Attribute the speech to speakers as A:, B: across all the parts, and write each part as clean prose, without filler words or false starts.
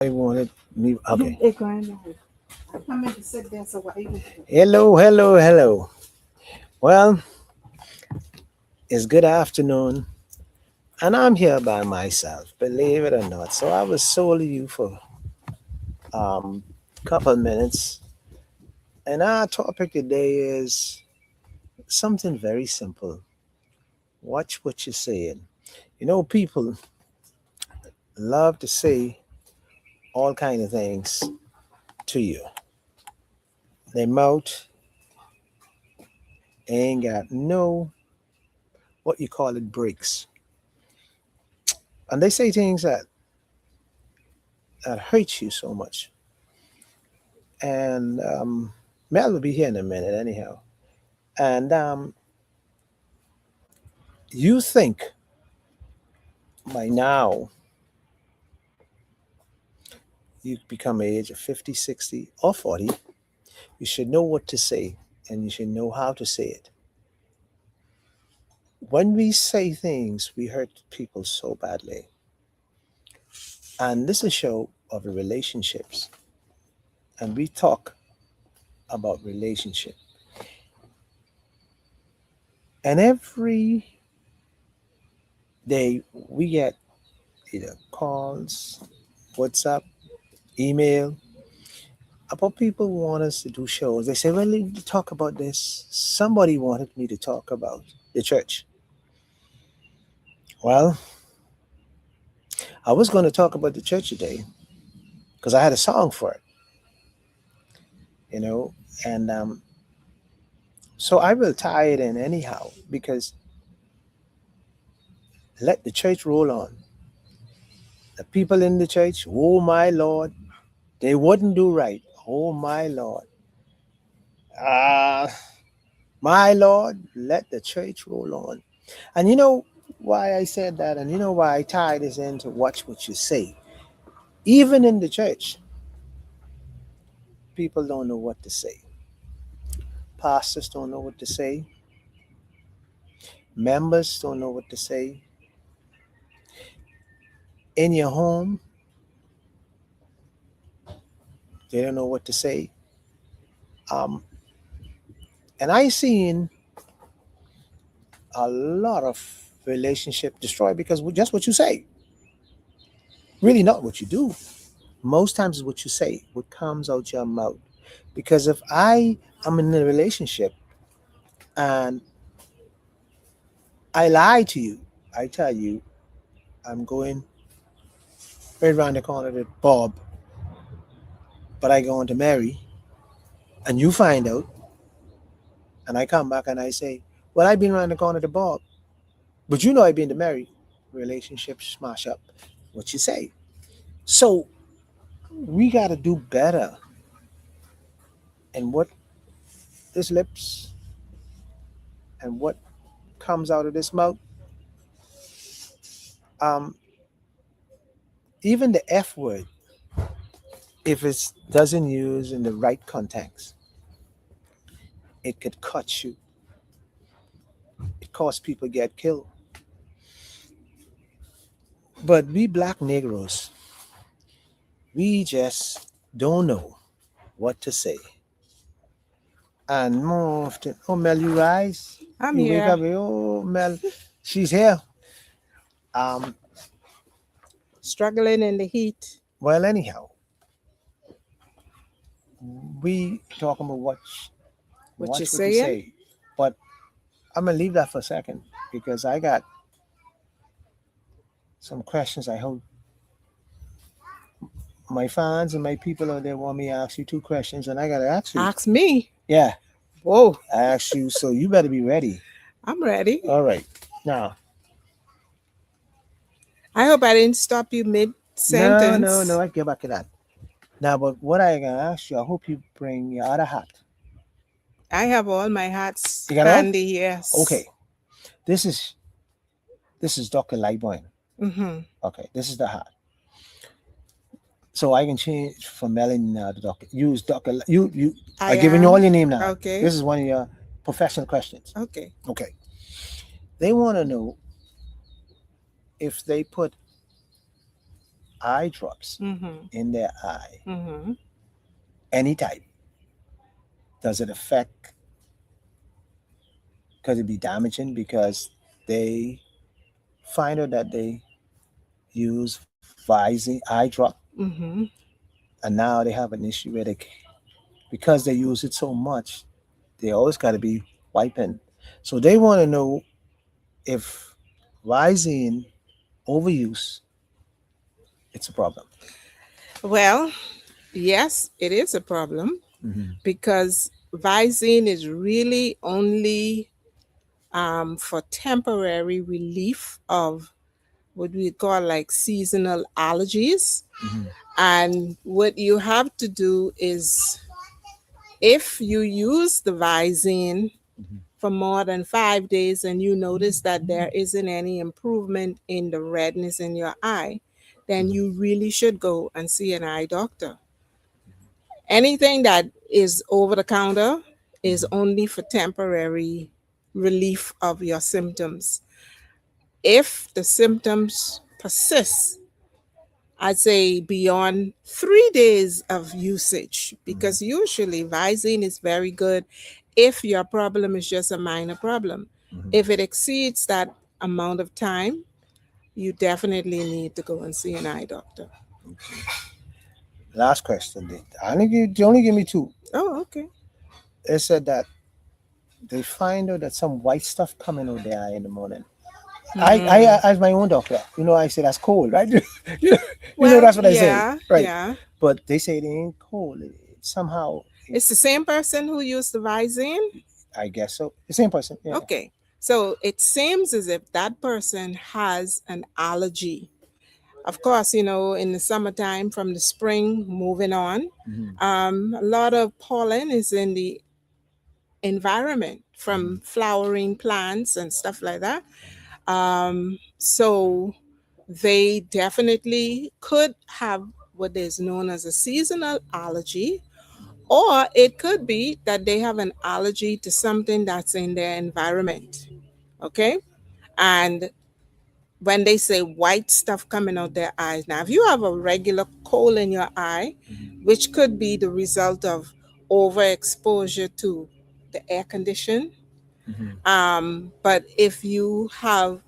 A: I wanted me. Okay.
B: They're going on. I meant to sit there so what you can
A: Hello, hello, hello. Well, it's good afternoon, and I'm here by myself, believe it or not. So I was solely you for couple minutes, and our topic today is something very simple. Watch what you're saying. People love to say all kind of things to you. Their mouth ain't got no what you call it breaks, and they say things that hurt you so much. And Mel will be here in a minute, anyhow. And you think by now you become age of 50, 60, or 40, you should know what to say and you should know how to say it. When we say things, we hurt people so badly. And this is a show of the relationships. And we talk about relationship. And every day we get either calls, WhatsApp, email about people who want us to do shows. They say, well, we need to talk about this. Somebody wanted me to talk about the church. Well, I was going to talk about the church today because I had a song for it, you know, and so I will tie it in anyhow because let the church roll on. The people in the church, oh my Lord, they wouldn't do right. Oh my Lord. Ah, my Lord, let the church roll on. And you know why I said that, and you know why I tie this in to watch what you say. Even in the church, people don't know what to say. Pastors don't know what to say. Members don't know what to say. In your home, they don't know what to say. Um, and I seen a lot of relationship destroyed because just what you say. Really not what you do. Most times it's what you say, what comes out your mouth. Because if I am in a relationship and I lie to you, I tell you I'm going right around the corner to Bob, but I go on to Mary, and you find out, and I come back and I say, well, I've been around the corner to Bob, but you know I've been to Mary. Relationships smash up what you say. So we got to do better. And what this lips and what comes out of this mouth, um, even the F word, if it doesn't use in the right context, it could cut you. It cause people get killed. But we black Negroes, we just don't know what to say. And more often, oh Mel, you rise,
B: I'm
A: you wake
B: here.
A: up, oh Mel, she's here. Um,
B: Struggling in the heat.
A: well, anyhow, we talking about
B: What you
A: watch what you
B: saying?
A: say, but I'm gonna leave that for a second because I got some questions. I hope my fans and my people out there want me to ask you two questions, and I gotta ask you.
B: Ask me.
A: Yeah,
B: Whoa,
A: I ask you, so you better be ready.
B: I'm ready.
A: All right, now,
B: I hope I didn't stop you mid
A: no, no,
B: sentence.
A: no, I get back to that. Now, but what I gonna ask you, I hope you bring your other hat.
B: I have all my hats
A: You got it all?
B: handy, yes.
A: Okay. This is Dr. Lightboyne.
B: Mm-hmm.
A: Okay, this is the hat. So I can change from Melon now to Doctor. Use Doctor. You.
B: I
A: I giving you all
B: am.
A: your name now.
B: Okay.
A: This is one of your professional questions.
B: Okay.
A: Okay. They want to know if they put eye drops
B: Mm-hmm.
A: in their eye,
B: Mm-hmm.
A: any type, does it affect? Could it be damaging because they find out that they use Visine eye drop,
B: Mm-hmm.
A: and now they have an issue where because they use it so much, they always got to be wiping. So they want to know if Visine overuse, it's a problem.
B: Well, yes, it is a problem
A: Mm-hmm.
B: because Visine is really only for temporary relief of what we call like seasonal allergies.
A: Mm-hmm.
B: And what you have to do is if you use the Visine
A: Mm-hmm.
B: for more than 5 days and you notice that there isn't any improvement in the redness in your eye, then
A: Mm-hmm.
B: you really should go and see an eye doctor. Anything that is over the counter is
A: Mm-hmm.
B: only for temporary relief of your symptoms. If the symptoms persist, I'd say beyond 3 days of usage,
A: Mm-hmm.
B: because usually Visine is very good if your problem is just a minor problem.
A: Mm-hmm.
B: If it exceeds that amount of time, you definitely need to go and see an eye doctor.
A: Okay. Last question. They only give me two.
B: Oh, okay.
A: They said that they find out that some white stuff coming out their eye in the morning.
B: Hmm.
A: As my own doctor, I say that's cold, right? you
B: Well,
A: that's what I say,
B: yeah,
A: right?
B: yeah.
A: But they say it ain't cold. Somehow,
B: It's the same person who used the Visine.
A: I guess so. The same person, yeah.
B: Okay. So it seems as if that person has an allergy. Of course, in the summertime, from the spring moving on,
A: Mm-hmm.
B: a lot of pollen is in the environment
A: Mm-hmm.
B: from flowering plants and stuff like that. So they definitely could have what is known as a seasonal allergy, or it could be that they have an allergy to something that's in their environment. Okay. And when they say white stuff coming out their eyes. Now, if you have a regular coal in your eye,
A: Mm-hmm.
B: which could be the result of overexposure to the air condition,
A: Mm-hmm.
B: but if you have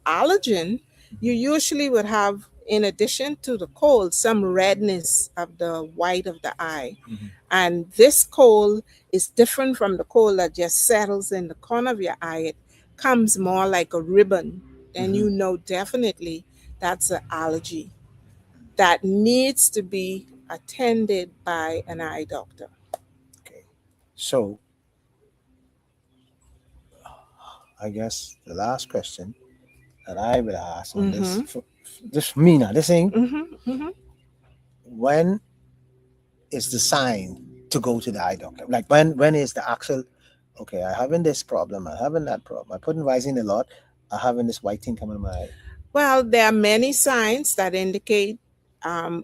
B: allergen, you usually would have, in addition to the cold, some redness of the white of the eye.
A: Mm-hmm.
B: And this cold is different from the cold that just settles in the corner of your eye. It comes more like a ribbon. Then
A: Mm-hmm.
B: you know definitely that's an allergy that needs to be attended by an eye doctor.
A: Okay. So I guess the last question that I will ask on
B: Mm-hmm.
A: this, this for me now, this thing,
B: Mm-hmm. Mm-hmm.
A: when is the sign to go to the eye doctor? Like when is the actual, okay, I having this problem, I having that problem, I putting Visine a lot, I having this white thing coming in my eye.
B: Well, there are many signs that indicate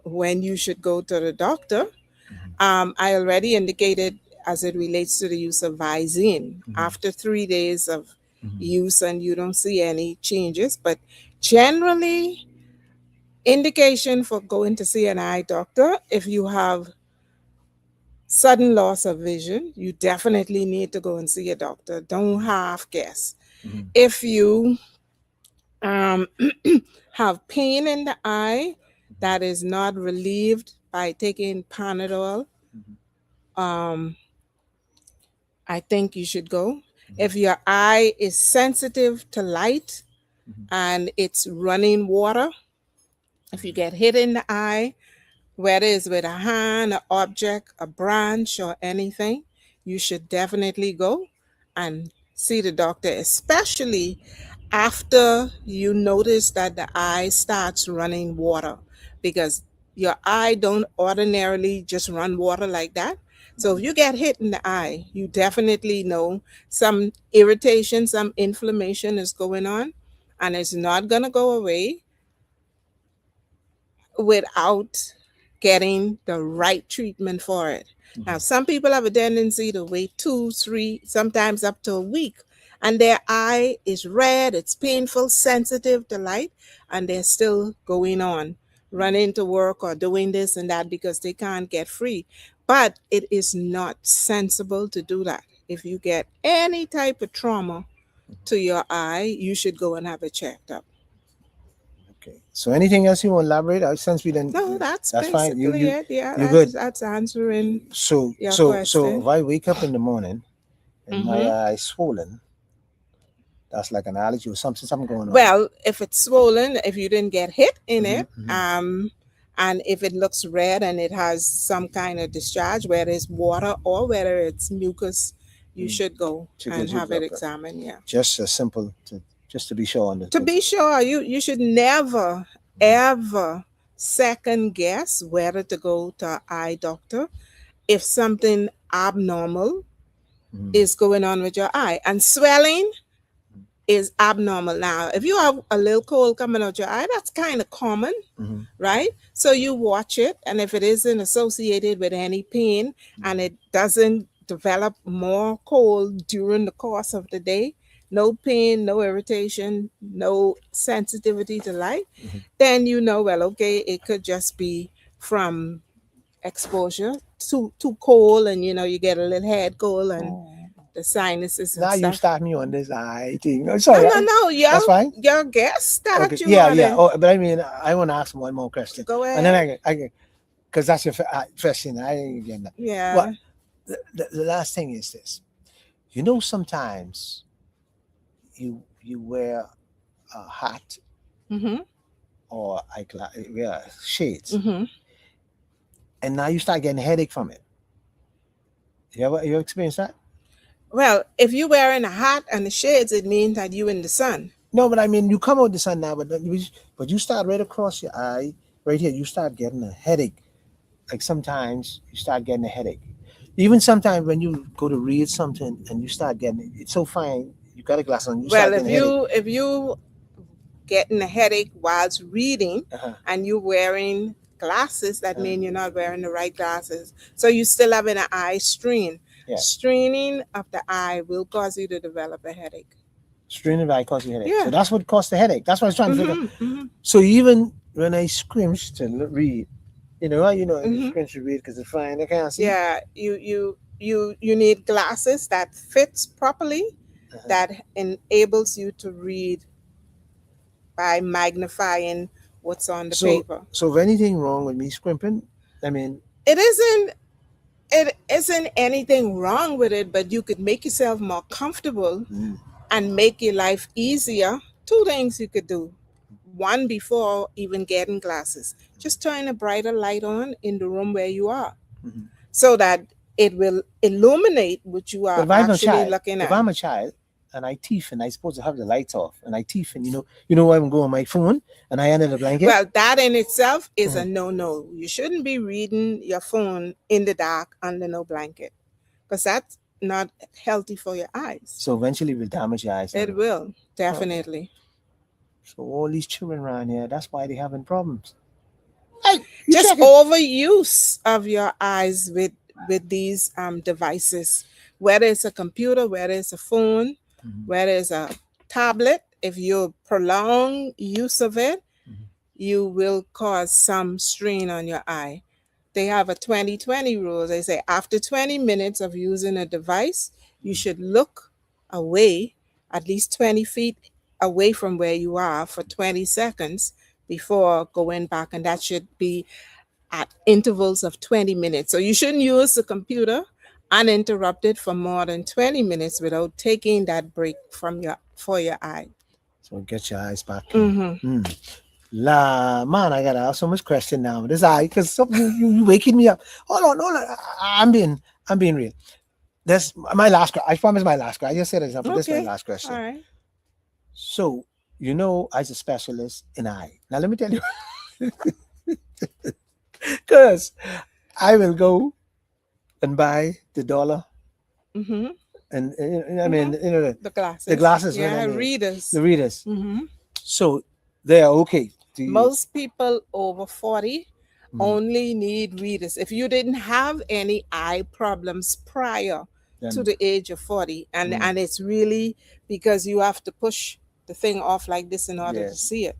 B: when you should go to the doctor.
A: Mm-hmm.
B: I already indicated as it relates to the use of Visine.
A: Mm-hmm.
B: After 3 days of
A: Mm-hmm.
B: use and you don't see any changes, but generally, indication for going to see an eye doctor if you have sudden loss of vision, you definitely need to go and see a doctor. Don't half guess.
A: Mm-hmm.
B: If you um, have pain in the eye that is not relieved by taking Panadol,
A: Mm-hmm.
B: um, I think you should go.
A: Mm-hmm.
B: If your eye is sensitive to light
A: Mm-hmm.
B: and it's running water, if you get hit in the eye, whether it's with a hand, an object, a branch, or anything, you should definitely go and see the doctor, especially after you notice that the eye starts running water, because your eye don't ordinarily just run water like that. So if you get hit in the eye, you definitely know some irritation, some inflammation is going on, and it's not going to go away without getting the right treatment for it.
A: Mm-hmm.
B: Now, some people have a tendency to wait 2, 3, sometimes up to a week, and their eye is red, it's painful, sensitive to light, and they're still going on. running to work or doing this and that because they can't get free. But it is not sensible to do that. If you get any type of trauma to your eye, you should go and have it checked up.
A: Okay. So anything else you want to elaborate? Since we didn't,
B: No, that's
A: that's fine.
B: basically it. Yeah,
A: You good.
B: that's answering
A: So
B: your
A: so if
B: question.
A: I wake up in the morning and my
B: Mm-hmm.
A: eye swollen, that's like an allergy or something going on.
B: Well, if it's swollen, if you didn't get hit in
A: Mhm,
B: it,
A: mhm.
B: and if it looks red and it has some kind of discharge, whether it's water or whether it's mucus, you
A: Mm.
B: should go
A: To
B: and
A: get your
B: have it
A: blood pressure.
B: examined. Yeah.
A: Just a simple just to be sure on
B: To be sure, you should never ever second guess whether to go to an eye doctor if something abnormal
A: Mhm,
B: is going on with your eye. And swelling is abnormal. Now, if you have a little cold coming out your eye, that's kind of common,
A: mhm,
B: right? So you watch it, and if it isn't associated with any pain and it doesn't develop more cold during the course of the day, no pain, no irritation, no sensitivity to light,
A: mhm.
B: then you know, well, okay, it could just be from exposure too cold, and you get a little head cold and the sinuses and
A: Now you
B: stuff.
A: start me on this eye thing. Oh,
B: No,
A: sorry,
B: no, no.
A: that's fine.
B: Your guess
A: Okay,
B: start you
A: yeah,
B: on
A: yeah.
B: it.
A: Oh, but I mean, I want to ask one more question,
B: Go
A: and then
B: ahead.
A: because that's your question. I ain't getting that. Well,
B: Yeah.
A: the last thing is this. Sometimes you wear a hat
B: Mm-hmm.
A: or yeah, shades,
B: Mm-hmm.
A: and now you start getting a headache from it. You experience that?
B: Well, if you're wearing a hat and the shades, it means that you in the sun.
A: No, but I mean, you come out the sun now, but you start right across your eye, right here. You start getting a headache. Like sometimes you start getting a headache. Even sometimes when you go to read something and you start getting it, it's so fine. You got a glass on, you
B: Well,
A: start
B: if
A: getting a headache.
B: you getting a headache whilst reading
A: Uh-huh.
B: and you're wearing glasses, that
A: Uh,
B: mean you're not wearing the right glasses. So you still having an eye strain.
A: yeah,
B: Straining of the eye will cause you to develop a headache.
A: straining right causes you headache.
B: Yeah.
A: So that's what caused the headache. That's what I was trying to figure.
B: Mm-hmm. Mm-hmm.
A: So even when I scrimps to read, I
B: Mm-hmm.
A: scrimps to read because it's fine. I can't see.
B: Yeah, you need glasses that fits properly,
A: Uh-huh.
B: that enables you to read by magnifying what's on the
A: So
B: paper.
A: so if anything wrong with me scrimping, I mean,
B: It isn't it isn't anything wrong with it, but you could make yourself more comfortable
A: mm,
B: and make your life easier. Two things you could do. One, before even getting glasses, just turn a brighter light on in the room where you are
A: mhm.
B: so that it will illuminate what you
A: But
B: are actually looking
A: if
B: at.
A: I'm a child and I teeth and I supposed to have the lights off and I teeth and I'm going on my phone and I under the blanket.
B: Well, that in itself is
A: Uh-huh.
B: a no. You shouldn't be reading your phone in the dark under no blanket because that's not healthy for your eyes.
A: So eventually will damage your eyes.
B: It will,
A: Okay.
B: definitely.
A: So all these children around here, that's why they having problems. Hey, you
B: Just
A: check it.
B: overuse of your eyes with these devices, whether it's a computer, whether it's a phone,
A: Mhm,
B: whether it's a tablet. If you prolong use of it,
A: mhm.
B: you will cause some strain on your eye. They have a 20-20 rule. They say after 20 minutes of using a device, you should look away at least 20 feet away from where you are for 20 seconds before going back. And that should be at intervals of 20 minutes. So you shouldn't use the computer uninterrupted for more than 20 minutes without taking that break from your for your eye.
A: So get your eyes back in.
B: Mm-hmm.
A: La man, I gotta ask so much question now. This eye, because you waking me up. Hold on. I'm being real. That's my last. I promise my last. I just said example. This is my
B: Okay.
A: last
B: All
A: question.
B: right.
A: So as a specialist in eye. Now let me tell you, because I will go and buy the dollar
B: Mm-hmm.
A: and I
B: Mm-hmm.
A: mean
B: The glasses.
A: the glasses when
B: Yeah,
A: I mean
B: readers.
A: the readers.
B: Mm-hmm.
A: So they are okay to use.
B: Most people over 40
A: Mhm.
B: only need readers. If you didn't have any eye problems prior to
A: Then
B: the age of 40, and
A: mm,
B: it's really because you have to push the thing off like this in order to
A: yes.
B: see it.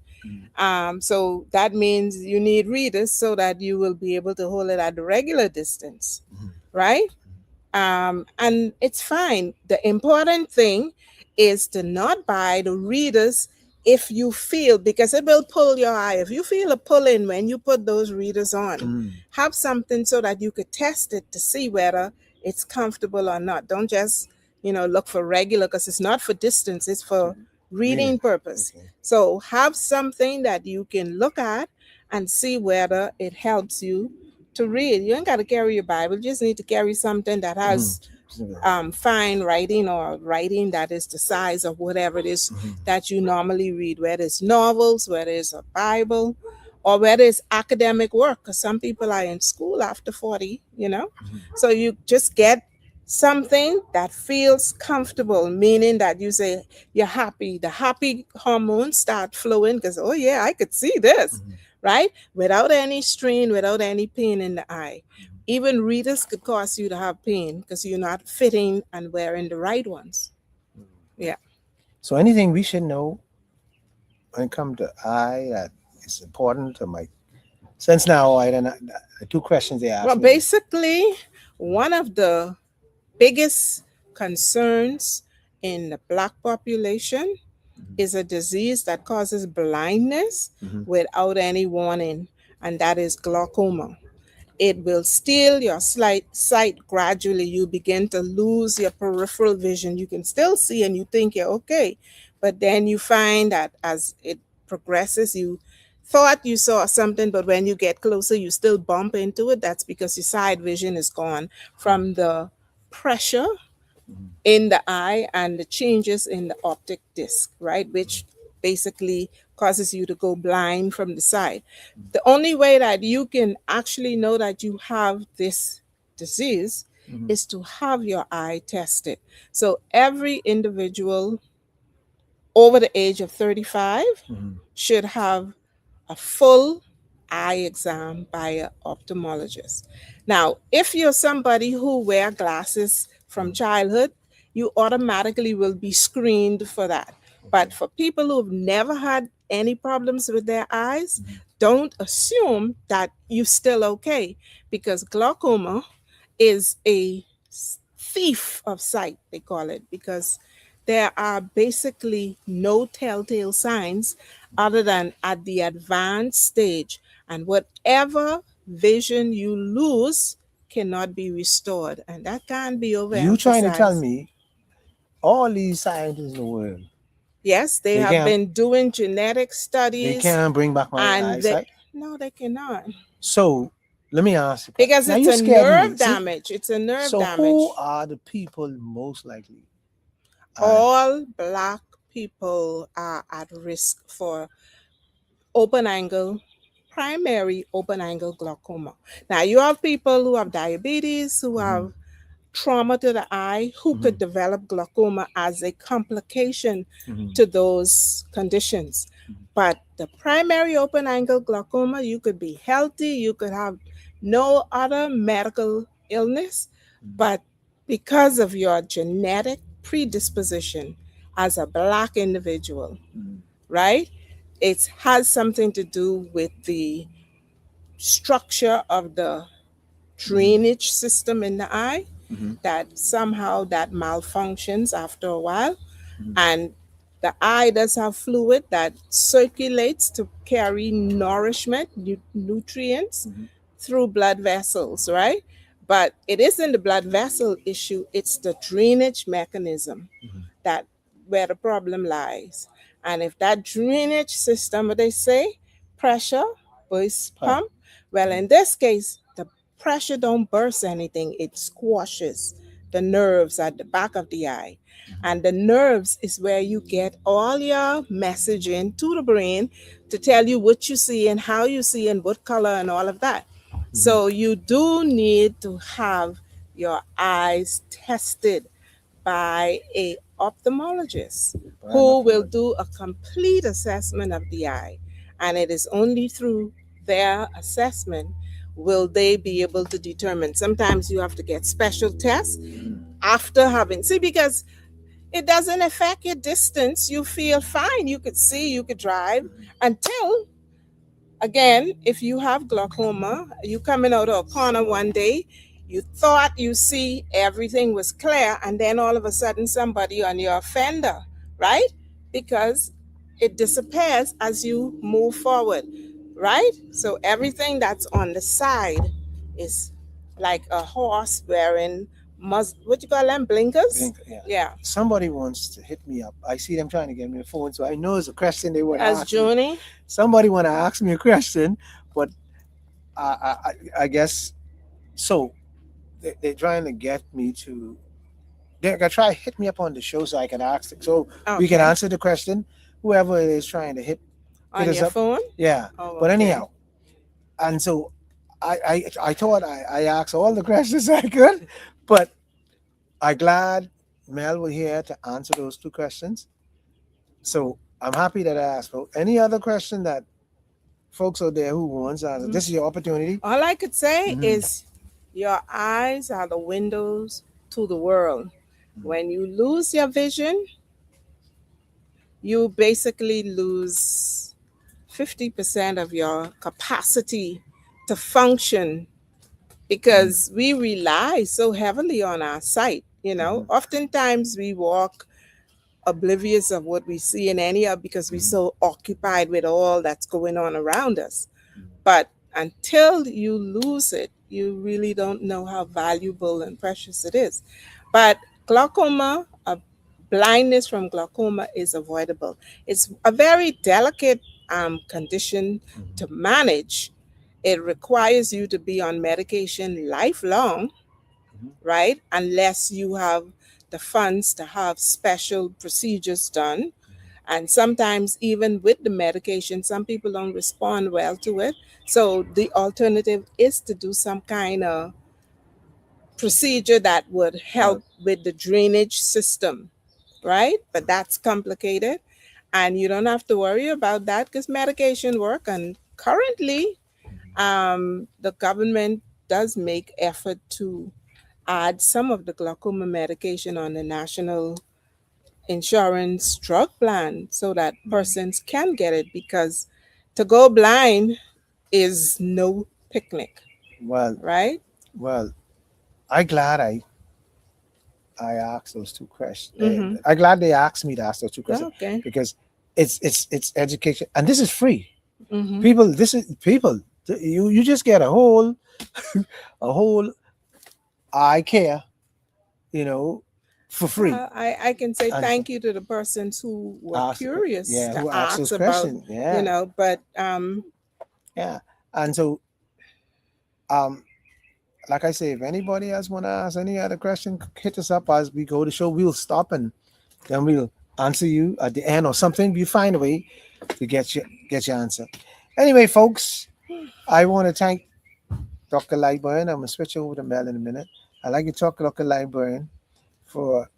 B: So that means you need readers so that you will be able to hold it at the regular distance, right? And it's fine. The important thing is to not buy the readers if you feel, because it will pull your eye. If you feel a pull in when you put those readers on, have something so that you could test it to see whether it's comfortable or not. Don't just, look for regular, because it's not for distance, it's for reading purpose.
A: Okay.
B: So have something that you can look at and see whether it helps you to read. You ain't got to carry your Bible. You just need to carry something that has fine writing, or writing that is the size of whatever it is that you normally read, whether it's novels, whether it's a Bible, or whether it's academic work, because some people are in school after 40. So you just get something that feels comfortable, meaning that you say you're happy. The happy hormones start flowing because, oh, yeah, I could see this, right? Without any strain, without any pain in the eye. Even readers could cause you to have pain because you're not fitting and wearing the right ones. Yeah.
A: So anything we should know when it comes to eye that is important to my since now I don't know, the two questions they asked
B: Well,
A: me.
B: basically, one of the biggest concerns in the Black population is a disease that causes blindness without any warning, and that is glaucoma. It will steal your sight gradually. You begin to lose your peripheral vision. You can still see and you think you're okay, but then you find that as it progresses, you thought you saw something, but when you get closer, you still bump into it. That's because your side vision is gone from the pressure in the eye and the changes in the optic disc, right? Which basically causes you to go blind from the side. The only way that you can actually know that you have this disease is to have your eye tested. So every individual over the age of 35 should have a full eye exam by an ophthalmologist. Now, if you're somebody who wear glasses from childhood, you automatically will be screened for that. But for people who've never had any problems with their eyes, don't assume that you're still okay, because glaucoma is a thief of sight, they call it, because there are basically no telltale signs other than at the advanced stage. And whatever vision you lose cannot be restored. And that can't be
A: You trying to tell
B: overemphasized.
A: me all these scientists in the world
B: Yes, they
A: they
B: have
A: can't
B: been doing genetic
A: they
B: studies,
A: can't bring back my
B: and
A: eyesight?
B: no, they cannot.
A: So let me ask you a question.
B: Because
A: Now
B: it's
A: you
B: a
A: scared me.
B: nerve
A: See?
B: damage. It's a nerve
A: So who
B: damage.
A: are the people most likely?
B: All Black people are at risk for open angle, primary open angle glaucoma. Now, you have people who have diabetes, who have trauma to the eye, who could develop glaucoma as a complication to those conditions. But the primary open angle glaucoma, you could be healthy, you could have no other medical illness, but because of your genetic predisposition as a Black individual, right? It has something to do with the structure of the drainage system in the eye, that somehow that malfunctions after a while. And the eye does have fluid that circulates to carry nourishment, nutrients through blood vessels, right? But it isn't the blood vessel issue, it's the drainage mechanism that where the problem lies. And if that drainage system, what they say, pressure burst pump, well, in this case, the pressure don't burst anything, it squashes the nerves at the back of the eye. And the nerves is where you get all your messaging to the brain to tell you what you see and how you see and what color and all of that. So you do need to have your eyes tested by a ophthalmologist who will do a complete assessment of the eye. And it is only through their assessment will they be able to determine. Sometimes you have to get special tests after having, see, because it doesn't affect your distance. You feel fine. You could see, you could drive until, again, if you have glaucoma, you coming out of a corner one day, you thought you see everything was clear, and then all of a sudden somebody on your fender, right? Because it disappears as you move forward, right? So everything that's on the side is like a horse wearing what you call them, blinkers?
A: Blink, yeah.
B: Yeah.
A: Somebody wants to hit me up. I see them trying to get me a phone, so I know it's a question they want to
B: As
A: ask me.
B: Junie.
A: Somebody want to ask me a question, but I guess so. They're trying to get me to. They're gonna try to hit me up on the show so I can ask them. So we can
B: Okay.
A: answer the question. Whoever it is trying to hit
B: On
A: us
B: your
A: up.
B: phone?
A: Yeah.
B: Oh,
A: But
B: okay.
A: anyhow, and so I thought I asked all the questions I could, but I glad Mel was here to answer those two questions. So I'm happy that I asked. Folks. Any other question that folks out there who wants to answer? This is your opportunity.
B: All I could say
A: Mhm.
B: is your eyes are the windows to the world. When you lose your vision, you basically lose 50% of your capacity to function because we rely so heavily on our sight.
A: Mhm.
B: Oftentimes we walk oblivious of what we see in any of because we're so occupied with all that's going on around us. But until you lose it, you really don't know how valuable and precious it is. But glaucoma, blindness from glaucoma is avoidable. It's a very delicate condition to manage. It requires you to be on medication lifelong,
A: Mhm.
B: right? Unless you have the funds to have special procedures done. And sometimes, even with the medication, some people don't respond well to it. So, the alternative is to do some kind of procedure that would
A: Well,
B: help with the drainage system, right? But that's complicated. And you don't have to worry about that because medication work. And currently, the government does make effort to add some of the glaucoma medication on the national insurance drug plan so that persons can get it because to go blind is no picnic,
A: well,
B: right?
A: well. I glad I asked those two questions.
B: Mm-hmm.
A: I glad they asked me to ask those two questions
B: Okay.
A: because it's education and this is free.
B: Mm-hmm.
A: People, this is people. You just get a whole eye care, you know, for free.
B: I can say
A: And
B: thank you to the persons who were
A: ask,
B: curious
A: yeah,
B: to
A: who asked
B: ask
A: those
B: about,
A: questions? Yeah,
B: but
A: yeah. And so, um, like I say, if anybody else want to ask any other question, hit us up as we go to show. We'll stop and then we'll answer you at the end or something. We find a way to get your answer. Anyway, folks, I want to thank Dr. Lightburn. I'm gonna switch over to Mel in a minute. I'd like to talk to Dr. Lightburn for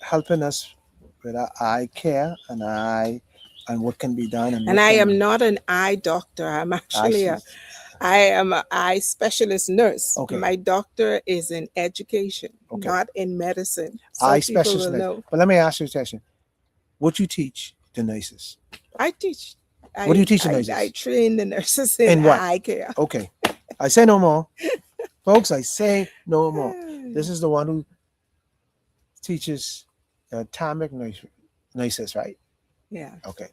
A: helping us with our eye care and what can be done and
B: and
A: what
B: I
A: can
B: am not an eye doctor. I'm
A: I
B: actually
A: see.
B: a I am an eye specialist nurse.
A: Okay,
B: My doctor is in education,
A: okay.
B: not in medicine. So
A: Eye
B: people
A: specialist
B: will
A: nurse.
B: know.
A: But let me ask you a question. What you teach the nurses?
B: I teach.
A: What do you
B: I
A: teach the
B: I
A: nurses?
B: train the nurses in
A: In what?
B: eye care.
A: Okay. I say no more. Folks, I say no more. This is the one who teaches atomic nurses, right?
B: Yeah.
A: Okay.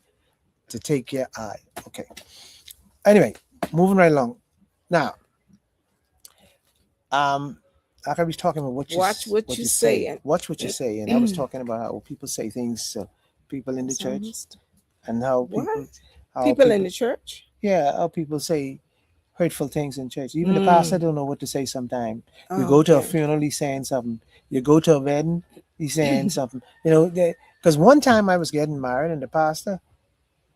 A: To take care eye. Okay. Anyway, moving right along. Now, um, like I was talking about
B: Watch what
A: what
B: you
A: you
B: say.
A: say. Watch what you say. And I was talking about how people say things to people in the
B: It's
A: church
B: almost
A: and
B: what?
A: how
B: People in
A: people
B: the church?
A: yeah, how people say hurtful things in church. Even the pastor
B: Mm.
A: don't know what to say sometimes. You
B: Oh,
A: go to a
B: okay.
A: funeral, he's saying something. You go to a wedding, he's saying something. You know, because one time I was getting married and the pastor,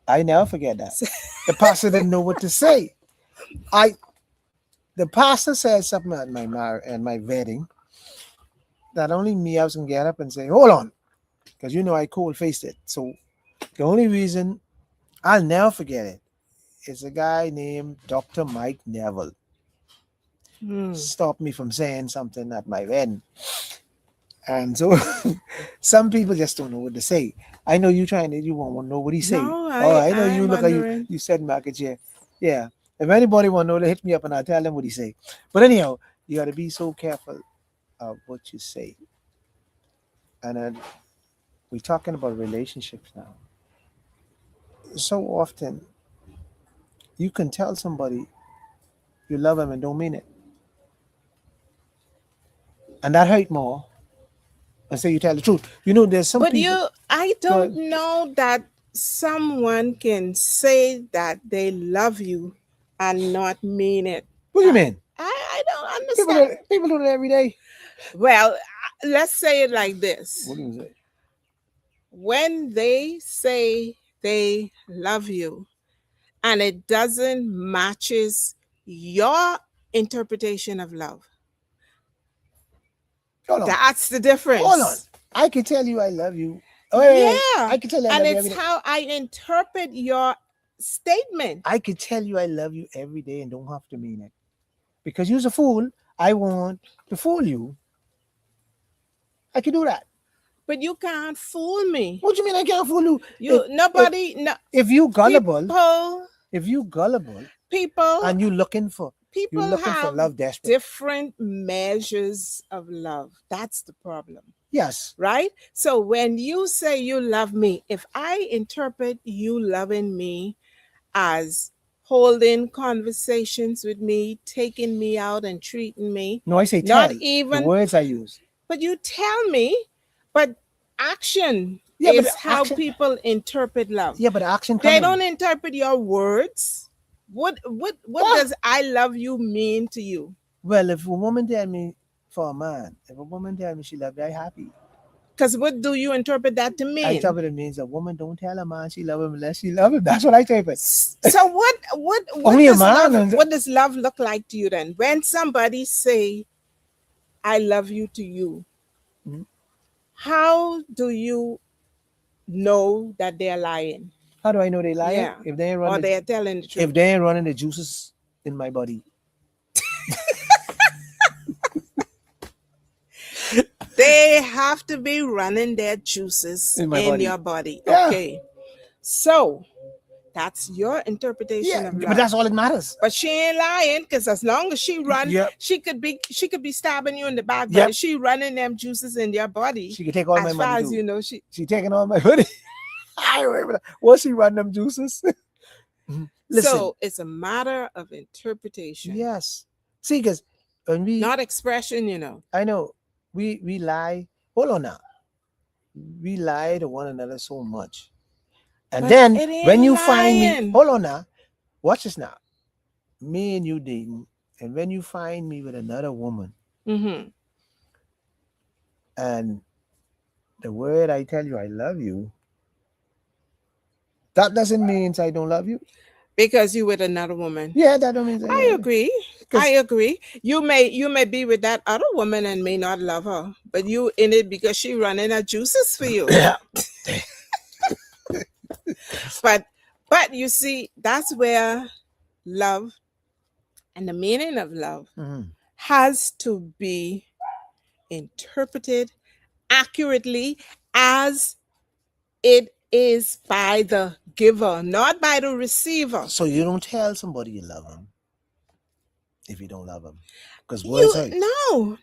A: I never forget that. The pastor didn't know what to say. I the pastor said something at my wedding that only me I was gonna get up and say, hold on, because you know I cold faced it. So the only reason I'll never forget it is a guy named Dr. Mike Neville
B: Mm.
A: stopped me from saying something at my wedding. And so some people just don't know what to say. I know you trying to, you want to know what he say.
B: No,
A: Oh,
B: I
A: I know you
B: I'm
A: look like you,
B: wondering.
A: you said market chair. Yeah. If anybody want to know, they hit me up and I'll tell them what he say. But anyhow, you got to be so careful of what you say. And then we're talking about relationships now. So often you can tell somebody you love them and don't mean it. And that hurt more and say you tell the truth. You know, there's some
B: But
A: people.
B: I
A: Go
B: don't
A: ahead.
B: know that someone can say that they love you and not mean it.
A: What do you
B: I,
A: mean?
B: I don't
A: People
B: understand.
A: do it, people do it every day.
B: Well, let's say it like this.
A: What do you say?
B: When they say they love you and it doesn't matches your interpretation of love,
A: Hold on.
B: that's the
A: Hold on.
B: difference.
A: I can tell you I love you. Oh, wait.
B: Yeah.
A: I can tell you I
B: And
A: love you
B: it's
A: every day.
B: how I interpret your statement.
A: I can tell you I love you every day and don't have to mean it. Because you're a fool. I want to fool you. I can do that.
B: But you can't fool me.
A: What do you mean I can't fool you?
B: You nobody no
A: If you gullible,
B: people
A: if you gullible
B: people
A: and you're
B: people
A: looking for
B: have
A: love desperate.
B: different measures of love. That's the problem.
A: Yes.
B: Right? So when you say you love me, if I interpret you loving me as holding conversations with me, taking me out and treating me,
A: No, I say
B: not
A: tell. The
B: even,
A: words I use.
B: but you tell me, but action
A: Yeah, but the
B: is how
A: action.
B: people interpret love.
A: Yeah, but the action
B: They
A: coming.
B: don't interpret your words. What
A: What?
B: does I love you mean to you?
A: Well, if a woman tell me for a man, if a woman tell me she love me, I happy.
B: Because what do you interpret that to
A: I
B: mean?
A: interpret it means a woman don't tell a man she love him unless she love him. That's what I interpret.
B: So what
A: Only a
B: does
A: man.
B: what does love look like to you then? When somebody say I love you to you,
A: Mhm.
B: how do you know that they're lying?
A: How do I know they lying?
B: Yeah.
A: If they ain't
B: Or
A: running,
B: they're telling the
A: if
B: truth.
A: they ain't running the juices in my body.
B: They have to be running their juices
A: In my
B: in
A: body.
B: your body.
A: Yeah.
B: Okay. So that's your interpretation
A: Yeah,
B: of
A: but
B: love.
A: that's all that matters.
B: But she ain't lying because as long as she run,
A: Yep.
B: she could be stabbing you in the back. But
A: Yep.
B: if she running them juices in your body,
A: She can take all my
B: as far
A: money
B: as
A: too.
B: you know, she
A: She taking all my money. I remember. Once she run them juices. Listen.
B: so it's a matter of interpretation,
A: Yes. See, because when
B: not expression, you know.
A: I know we lie. Hold on now. We lie to one another so much. And
B: But
A: then
B: it
A: when
B: ain't
A: you find me,
B: lying.
A: hold on now. Watch this now. Me and you dating, and when you find me with another woman,
B: Mm-hmm.
A: and the word I tell you I love you, that doesn't mean I don't love you.
B: Because you with another woman.
A: Yeah, that don't mean
B: I agree. I
A: because
B: agree. You may be with that other woman and may not love her, but you in it because she running her juices for you.
A: yeah.
B: But you see, that's where love and the meaning of love
A: Mhm.
B: has to be interpreted accurately as it is by the giver, not by the receiver.
A: So you don't tell somebody you love them if you don't love them, because
B: You
A: words hurt.
B: no.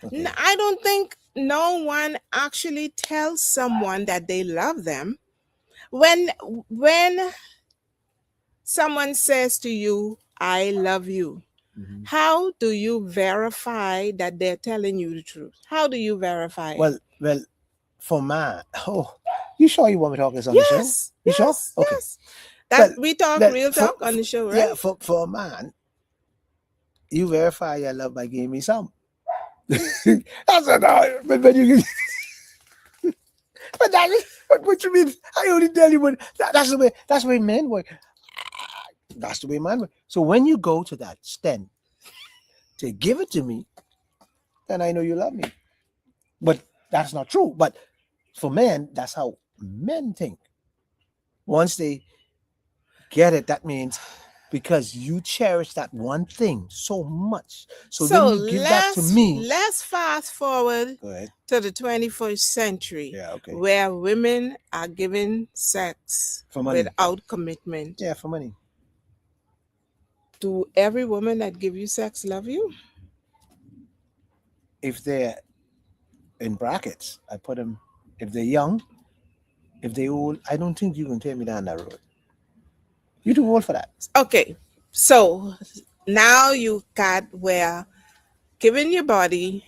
A: Okay.
B: I don't think no one actually tells someone that they love them. When someone says to you, I love you,
A: Mhm.
B: how do you verify that they're telling you the truth? How do you verify it?
A: Well, for man. Oh, you sure you want me to talk this on the show?
B: Yes,
A: You sure?
B: yes,
A: Okay.
B: yes. That
A: Well,
B: we talk
A: that
B: real talk on the show, right?
A: Yeah, for a man, you verify your love by giving me some. That's what but you but that is what you mean. I only tell you what that's the way men work. That's the way men work. So when you go to that extent to give it to me, then I know you love me. But that's not true. But for men, that's how men think. Once they get it, that means because you cherish that one thing so much. So then
B: So
A: you give that to me.
B: let's fast forward
A: Go ahead.
B: to the 21st century,
A: Yeah, okay.
B: where women are given sex
A: For money.
B: without commitment.
A: Yeah, for money.
B: Do every woman that give you sex love you?
A: If they're in brackets, I put them, if they're young, if they old, I don't think you can take me down that road. You too old for that.
B: Okay, so now you got where giving your body,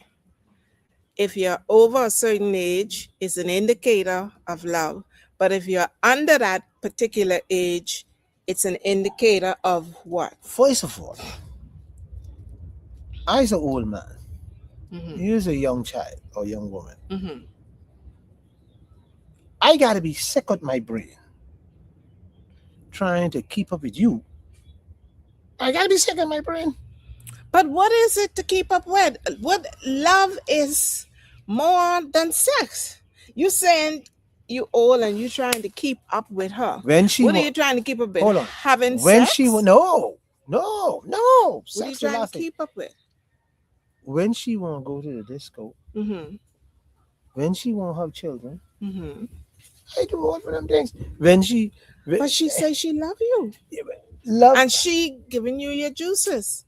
B: if you're over a certain age, is an indicator of love. But if you're under that particular age, it's an indicator of what?
A: First of all, I's an old man.
B: Mm-hmm.
A: You's a young child or young woman.
B: Mm-hmm.
A: I gotta be sick with my brain trying to keep up with you. I gotta be sick of my brain.
B: But what is it to keep up with? What love is more than sex? You saying you old and you trying to keep up with her.
A: When she
B: What are
A: wa-
B: you trying to keep up with?
A: hold on.
B: Having
A: When
B: sex?
A: she no, no, no.
B: What are you
A: Sex is
B: trying to
A: last thing.
B: keep up with?
A: When she wanna go to the disco,
B: Mm-hmm.
A: when she wanna have children,
B: Mm-hmm.
A: I do all for them things. When she
B: But she say she love you.
A: love,
B: And she giving you your juices.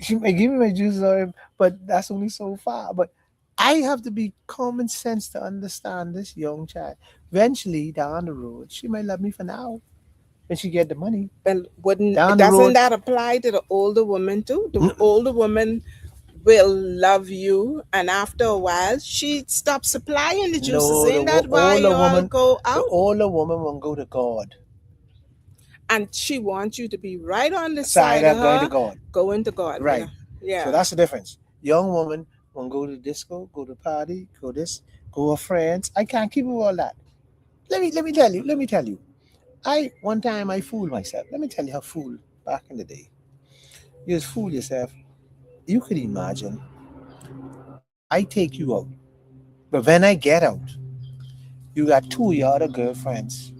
A: she may give me my juices on him, but that's only so far. But I have to be common sense to understand this young child. Eventually, down the road, she might love me for now when she get the money.
B: Well,
A: Down the
B: doesn't
A: road,
B: that apply to the older woman too? The
A: mm,
B: older woman will love you, and after a while, she stops supplying the juices.
A: no, the
B: Ain't that why you all go
A: the
B: out?
A: older woman won't go to God.
B: And she wants you to be right on the
A: Side
B: side of
A: of going to
B: her,
A: God.
B: going to God with
A: Right.
B: her.
A: So
B: Yeah.
A: that's the difference. Young woman won't go to disco, go to party, go this, go with friends. I can't keep with all that. Let me tell you. I one time I fooled myself. Let me tell you how fool back in the day. You just fool yourself. You could imagine I take you out, but when I get out, you got two of your other girlfriends.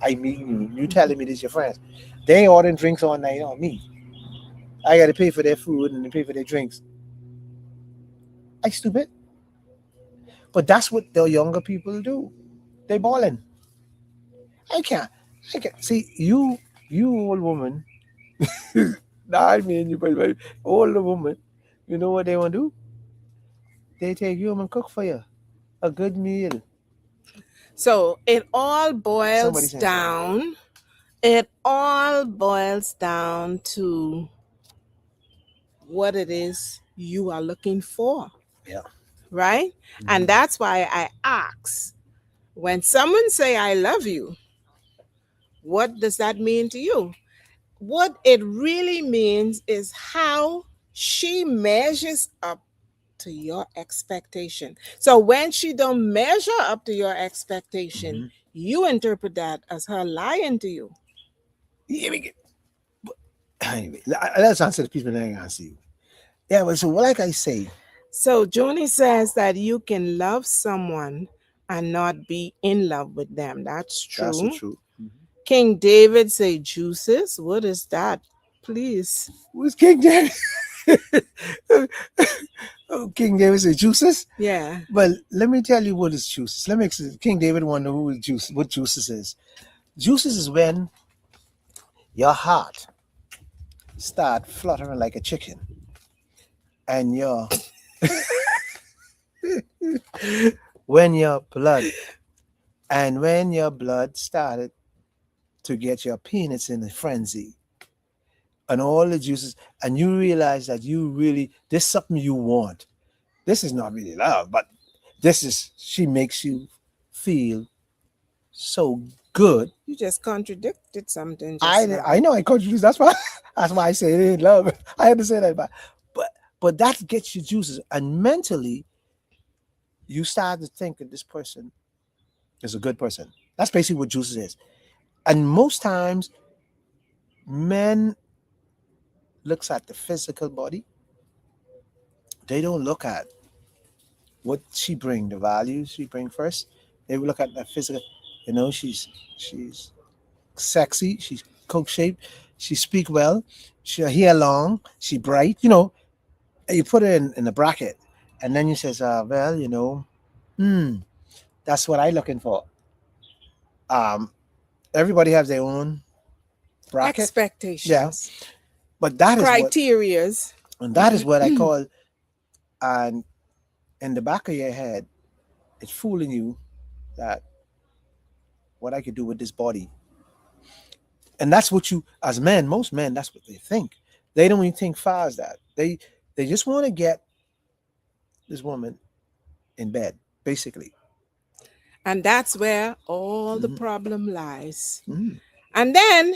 A: I meet you. You telling me this your friends. They ordering drinks all night on me. I got to pay for their food and pay for their drinks. I stupid. But that's what the younger people do. They balling. I can't. I can't see you. You old woman. Nah, I mean you, but older woman. You know what they want to do? They take you home and cook for you a good meal.
B: So it all
A: Somebody
B: boils
A: saying something.
B: down. It all boils down to what it is you are looking for,
A: Yeah.
B: right? And
A: Mhm.
B: that's why I ask, when someone say I love you, what does that mean to you? What it really means is how she measures up to your expectation. So when she don't measure up to your expectation,
A: Mhm.
B: you interpret that as her lying to you.
A: Yeah, anyway, let's answer the people that ain't answer you. Yeah, but so like I say,
B: So Joni says that you can love someone and not be in love with them. That's
A: that's the
B: true.
A: truth.
B: King David say juices. What is that? Please.
A: Who's King David? Oh, King David said juices.
B: Yeah.
A: But let me tell you what is juices. Let me King David wonder who is juice. What juices is? Juices is when your heart start fluttering like a chicken, and your when your blood when your blood started to get your peanuts in a frenzy, and all the juices, and you realize that you really this is something you want. This is not really love, but this is she makes you feel so good.
B: You just contradicted something just
A: I
B: now.
A: know I confused. That's why that's why I say it ain't love. I had to say that, but but that gets you juices, and mentally you start to think that this person is a good person. That's basically what juices is. And most times, men looks at the physical body. They don't look at what she bring, the values she bring first. They will look at the physical. You know, she's sexy. She's coke shaped. she speak well, she hair long, she bright, you know, and you put her in a bracket, and then you says, well, you know, hmm, that's what I looking for. Um, everybody has their own bracket, yeah,
B: Expectations,
A: but that is what,
B: criterias.
A: and that is what I call, and in the back of your head, it's fooling you that what I could do with this body, and that's what you, as men, most men, that's what they think. They don't even think far as that. They just want to get this woman in bed, basically.
B: And that's where all the
A: Hmm.
B: problem lies.
A: Hmm.
B: And then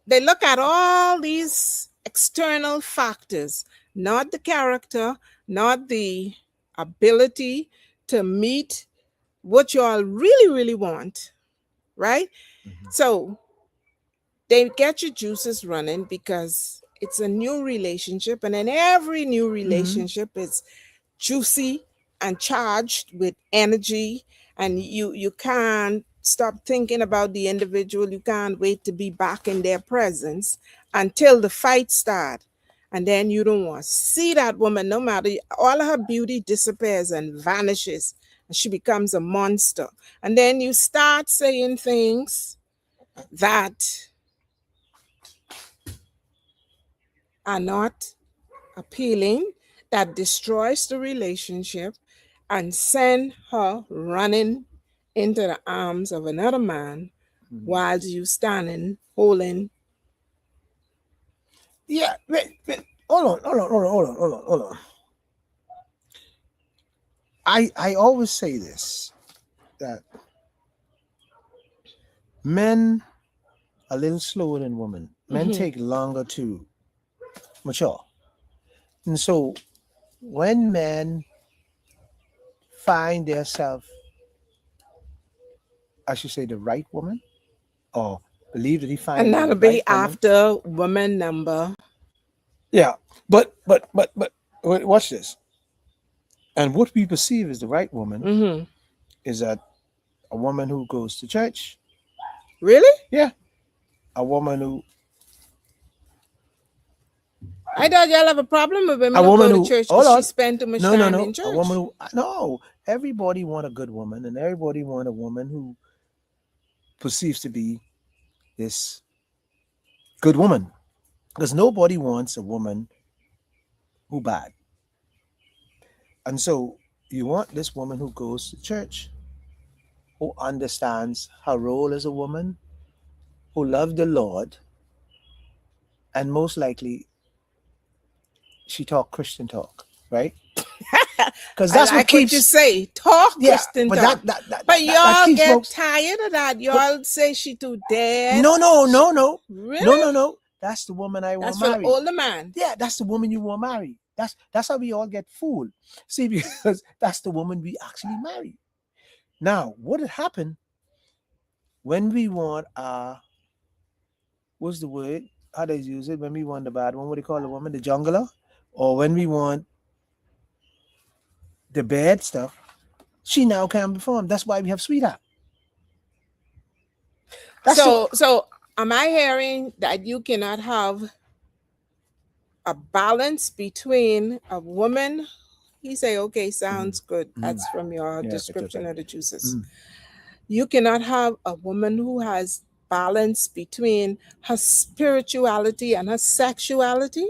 B: they look at all these external factors, not the character, not the ability to meet what you all really, really want, right?
A: Hmm.
B: So they get your juices running because it's a new relationship, and in every new
A: Hmm.
B: relationship, it's juicy and charged with energy, and you can't stop thinking about the individual. You can't wait to be back in their presence until the fight start, and then you don't want to see that woman. No matter, all of her beauty disappears and vanishes, and she becomes a monster. And then you start saying things that are not appealing, that destroys the relationship, and send her running into the arms of another man
A: Hmm.
B: while you standing holding.
A: Yeah, wait, hold on. I always say this, that men are a little slower than women. Men
B: Mhm.
A: take longer to mature, and so when men find themselves, I should say, the right woman, or believe that he
B: And
A: find the
B: that'll
A: right
B: be
A: woman.
B: after woman number.
A: Yeah, but watch this. And what we perceive as the right woman
B: Hmm.
A: is that a woman who goes to church.
B: Really?
A: Yeah, a woman who,
B: I thought y'all have a problem with
A: a
B: women who
A: woman
B: go to
A: who,
B: church because
A: hold
B: she
A: on,
B: spend too much
A: no,
B: time
A: no,
B: in
A: a woman
B: church.
A: who, no, everybody want a good woman, and everybody want a woman who perceives to be this good woman, because nobody wants a woman who bad. And so you want this woman who goes to church, who understands her role as a woman, who loves the Lord, and most likely she talk Christian talk, right? Because
B: I
A: that's what
B: like what you
A: keeps,
B: say. Talk,
A: yeah,
B: Christian
A: but
B: talk. But
A: that
B: y'all
A: keeps
B: get
A: most.
B: tired of that.
A: But
B: Y'all say she too dead.
A: no, no,
B: She,
A: no, no, no,
B: really?
A: no, no. That's the woman I
B: That's
A: want
B: for the
A: marry.
B: older man.
A: Yeah, that's the woman you want marry. That's how we all get fooled. See, because that's the woman we actually marry. Now, what had happened when we want what's the word? How they use it when we want the bad one? What do you call the woman? The jungler? Or when we want the bad stuff, she now can't perform. That's why we have sweetheart. That's the
B: So am I hearing that you cannot have a balance between a woman? He say, okay,
A: mm,
B: sounds good.
A: mm,
B: That's from your
A: yeah,
B: description of the juices.
A: mm.
B: You cannot have a woman who has balance between her spirituality and her sexuality.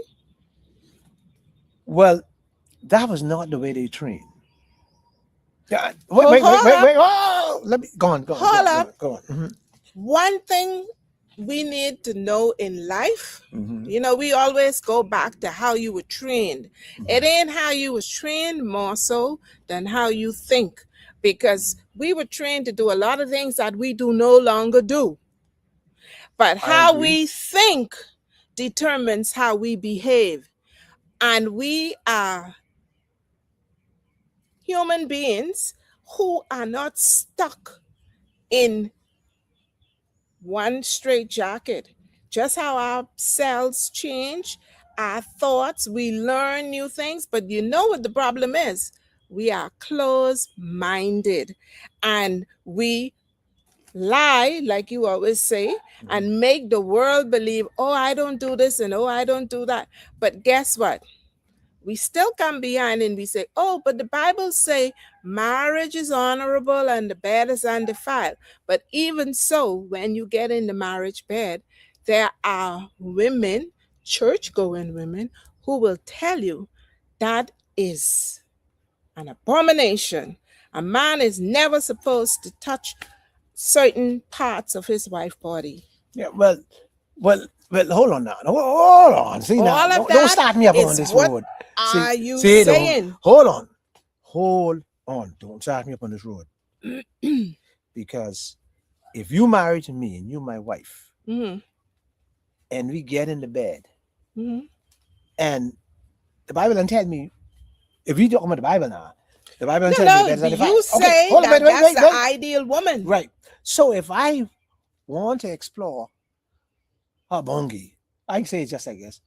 A: Well, that was not the way they train. Yeah,
B: Hold up,
A: wait. Oh, let me
B: hold up.
A: go on. Hmm.
B: One thing we need to know in life,
A: Hmm.
B: we always go back to how you were trained. It
A: Hmm.
B: ain't how you was trained more so than how you think, because we were trained to do a lot of things that we do no longer do. But
A: I
B: how
A: agree.
B: we think determines how we behave. And we are human beings who are not stuck in one straight jacket. Just how our cells change, our thoughts, we learn new things. But you know what the problem is? We are closed minded, and we lie, like you always say, and make the world believe, oh, I don't do this and oh, I don't do that. But guess what? We still come behind and we say, oh, but the Bible say marriage is honorable and the bed is undefiled. But even so, when you get in the marriage bed, there are women, church going women, who will tell you that is an abomination. A man is never supposed to touch certain parts of his wife's body.
A: Yeah, well. Hold on now. Hold on. See now,
B: All of
A: don't
B: that
A: start me up on
B: is
A: this
B: what
A: road. See,
B: are you
A: see, don't.
B: saying?
A: Hold on. Don't start me up on this road because if you married to me and you my wife
B: Mm-hmm.
A: and we get in the bed
B: Mm-hmm.
A: and the Bible doesn't tell me if we talking about the Bible now, the Bible doesn't
B: No,
A: tell me the
B: no,
A: bed is
B: you
A: undefined. Okay,
B: say
A: hold on,
B: that that's the
A: wait.
B: ideal woman.
A: Right. So if I want to explore her bongi, I can say it just like this.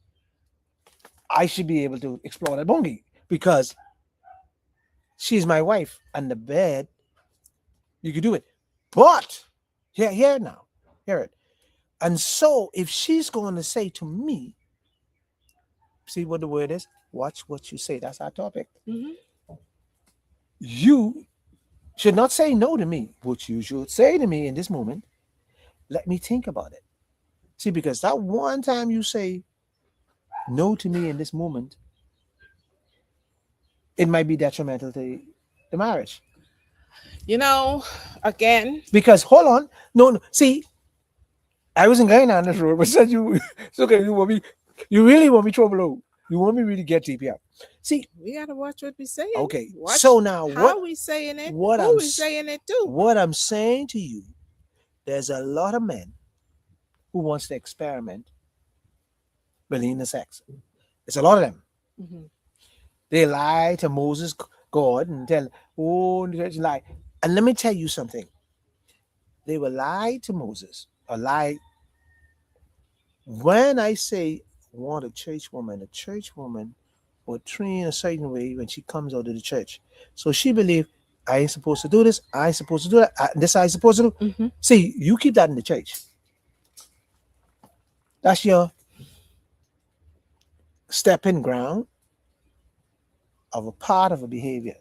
A: I should be able to explore that bongi because she's my wife and the bed, you could do it. But here now, hear it. And so if she's going to say to me, see what the word is? Watch what you say. That's our topic.
B: Mm-hmm.
A: You should not say no to me. What you should say to me in this moment, let me think about it. See, because that one time you say no to me in this moment, it might be detrimental to the marriage.
B: You know, again,
A: Because hold on, no. See, I wasn't going down this road, but said you. It's okay. You want me? You really want me trouble out? You want me really get deep here? See,
B: we gotta watch what we saying.
A: okay.
B: Watch
A: So now
B: how we saying it,
A: what
B: who
A: I'm
B: we saying it to.
A: what I'm saying to you, there's a lot of men who wants to experiment believing the sex. It's a lot of them.
B: Mm-hmm.
A: They lie to Moses, God, and tell, oh, they lie. And let me tell you something. They will lie to Moses or lie. When I say want a church woman will train a certain way when she comes out of the church. So she believe I ain't supposed to do this. I ain't supposed to do that. This I ain't supposed to do.
B: Mm-hmm.
A: See, you keep that in the church. That's your stepping ground of a part of a behavior.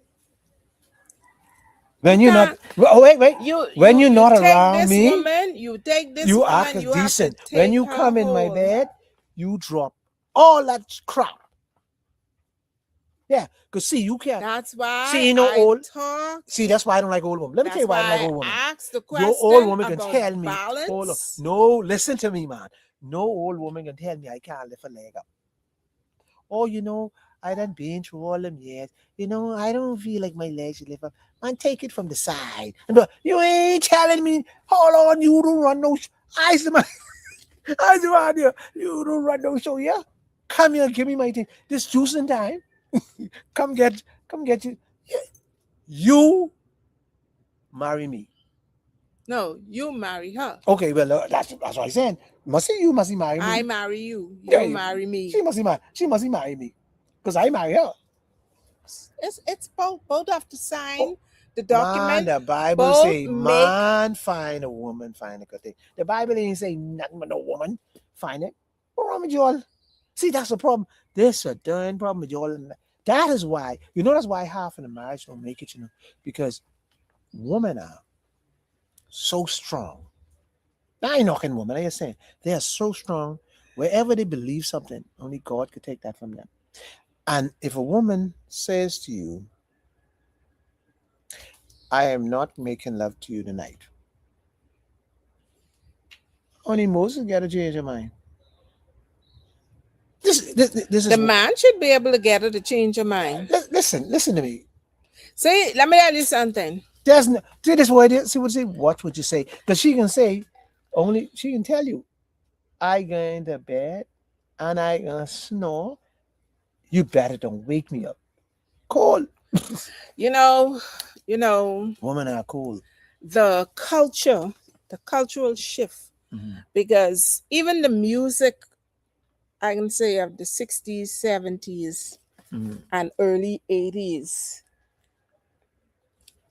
A: When
B: You
A: you're not,
B: can't.
A: oh wait,
B: You
A: when you're
B: you
A: not
B: take
A: around
B: this
A: me,
B: woman. You take this
A: you act
B: woman.
A: as
B: You have to
A: decent. When
B: take
A: you
B: her
A: come in my
B: whole.
A: bed, you drop all that crap. Yeah, because see, you can't.
B: That's why
A: See, you know,
B: I
A: old.
B: talk.
A: See, that's why I don't like old women. Let me tell
B: That's
A: you why I don't like
B: why
A: old women.
B: I asked the
A: Your old
B: question
A: woman can
B: about
A: tell me, hold on.
B: balance.
A: No, listen to me, man. No old woman can tell me I can't lift a leg up. Oh, I done been through all them years. I don't feel like my legs should lift up. Man, take it from the side. And you ain't telling me, hold on, you don't run no eyes to my eyes around here. You don't run no show, yeah? Come here, give me my thing. This juice and time. Come get you. You marry me.
B: No, you marry her.
A: Okay, well, that's what I said. Must he marry
B: I
A: me?
B: marry you.
A: Yeah,
B: You marry me.
A: she must marry me, because I marry her.
B: It's both have to
A: Oh,
B: sign the
A: man,
B: document.
A: the Bible
B: Both
A: say,
B: make.
A: man find a woman, find a good thing. The Bible ain't say nothing but no woman find it. What wrong with y'all? See, that's the problem. There's a darn problem with y'all. That is why, that's why half of the marriage don't make it, because women are so strong. I ain't knocking women. I just saying they are so strong. Wherever they believe something, only God could take that from them. And if a woman says to you, I am not making love to you tonight, only Moses got to change her mind. This
B: The
A: is
B: man should be able to get her to change her mind.
A: listen to me.
B: See, let me tell you something.
A: There's no, see this word. See what say. Watch what you say, because she can say, only she can tell you, I go into bed and I gonna snore. You better don't wake me up. Cool.
B: You know, you know,
A: Women are cool.
B: the culture, the cultural shift,
A: Mhm.
B: because even the music, I can say of the 60s, 70s,
A: Mhm.
B: and early 80s,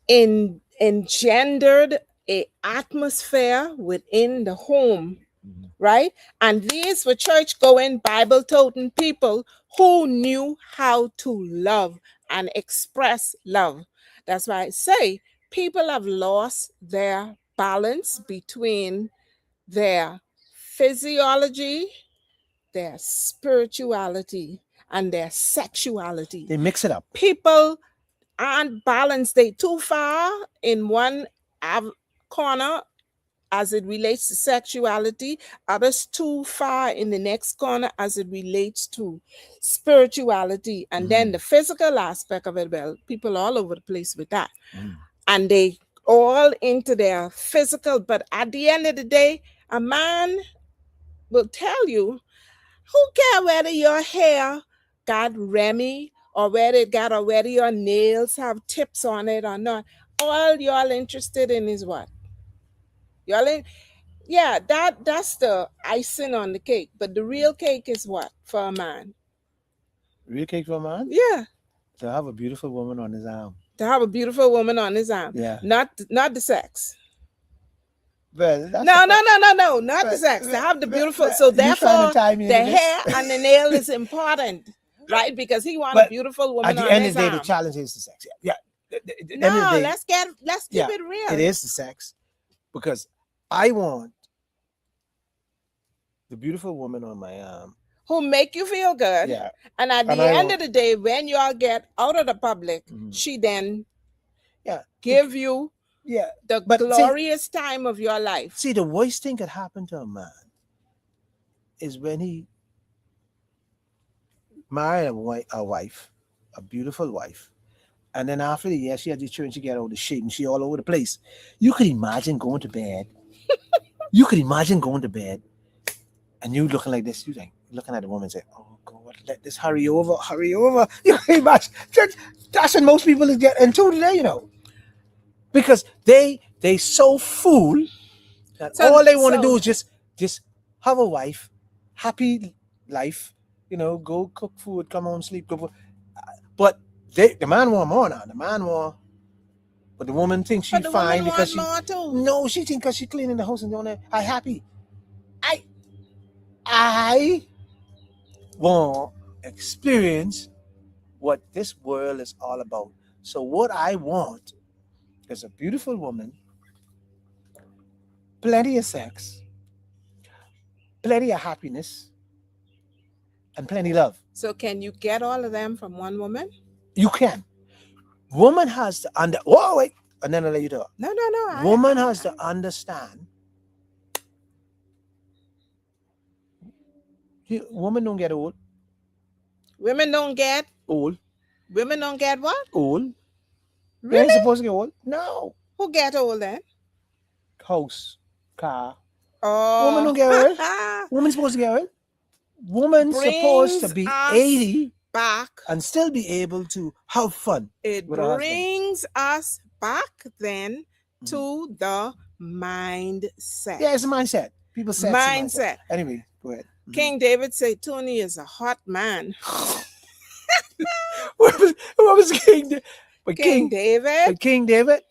B: engendered a atmosphere within the home,
A: Mhm.
B: right? And these were church going, Bible toting people who knew how to love and express love. That's why I say people have lost their balance between their physiology, their spirituality, and their sexuality.
A: They mix it up.
B: People aren't balanced. They too far in one corner as it relates to sexuality, others too far in the next corner as it relates to spirituality, and then the physical aspect of it. Well, people all over the place with that,
A: Mm.
B: and they all into their physical. But at the end of the day, a man will tell you, who care whether your hair got Remy or whether it got, or whether your nails have tips on it or not. All y'all interested in is what? Y'all in, yeah, that's the icing on the cake. But the real cake is what for a man?
A: Real cake for a man?
B: Yeah,
A: To have a beautiful woman on his arm.
B: to have a beautiful woman on his arm.
A: Yeah.
B: Not the sex.
A: Well, that's
B: No,
A: the
B: no,
A: part.
B: no, no, no, not the
A: Well,
B: sex. To have the
A: well,
B: beautiful.
A: well,
B: So
A: you trying
B: therefore,
A: to tie me
B: the
A: into this?
B: hair and the nail is important, right? Because he want a
A: But
B: beautiful
A: at
B: woman
A: the
B: on
A: end of
B: his
A: the day, the
B: arm.
A: challenge is the sex. Yeah. At the end of
B: No,
A: the day,
B: let's keep
A: yeah,
B: it real.
A: it is the sex. Because I want the beautiful woman on my arm.
B: Who make you feel good.
A: Yeah.
B: And at
A: And
B: the
A: I
B: end
A: want,
B: of the day, when y'all get out of the public,
A: Mhm.
B: she then
A: Yeah.
B: give you
A: Yeah.
B: the
A: But see,
B: glorious time of your life.
A: see, the worst thing could happen to a man is when he married a wife, a beautiful wife, and then after the year she had the children, she get all the shape and she all over the place. You could imagine going to bed. You could imagine going to bed and you looking like this. You think looking at the woman and say, "Oh God, let this hurry over, hurry over." You can imagine that's when most people get into today, because they so fool that
B: So
A: all they want to do
B: so
A: is just have a wife, happy life, go cook food, come home, sleep, go. But the man want more now. The man want, but the woman thinks she
B: but the woman
A: fine because
B: want
A: she
B: more too.
A: no, she think because she cleaning the house and doing that. I happy. I want experience what this world is all about. So what I want is a beautiful woman, plenty of sex, plenty of happiness, and plenty of love.
B: So can you get all of them from one woman?
A: You can. Woman has to whoa, wait, and then I'll let you talk.
B: No.
A: Woman has to understand. Woman don't get old.
B: Women don't get.
A: Old.
B: Women don't get what?
A: Old. They ain't
B: Really?
A: supposed to get old. No.
B: Who get old then?
A: House, car.
B: Oh,
A: Woman don't get old. Woman's supposed to get old. Woman's supposed to
B: Brings
A: be
B: us
A: 80
B: back.
A: and still be able to have fun
B: It
A: with her husband.
B: brings us back then
A: Mhm.
B: to the mindset.
A: Yeah, it's a mindset. People say it's a
B: Mindset.
A: Anyway, go ahead. Mhm.
B: King David said Tony is a hot man.
A: what was King David? But
B: King David,
A: but King David,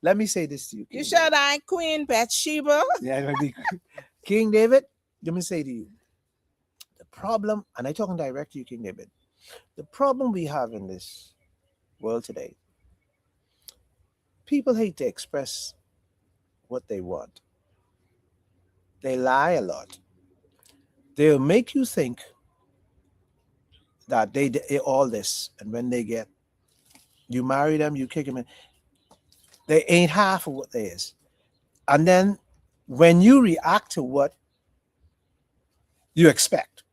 A: let me say this to you.
B: you
A: King
B: should I Queen Bathsheba?
A: Yeah, it might be King David. Let me say to you, the problem, and I'm talking direct to you, King David. The problem we have in this world today, people hate to express what they want. They lie a lot. They'll make you think that they all this, and when they get, you marry them, you kick them in. They ain't half of what they is. And then when you react to what you expect,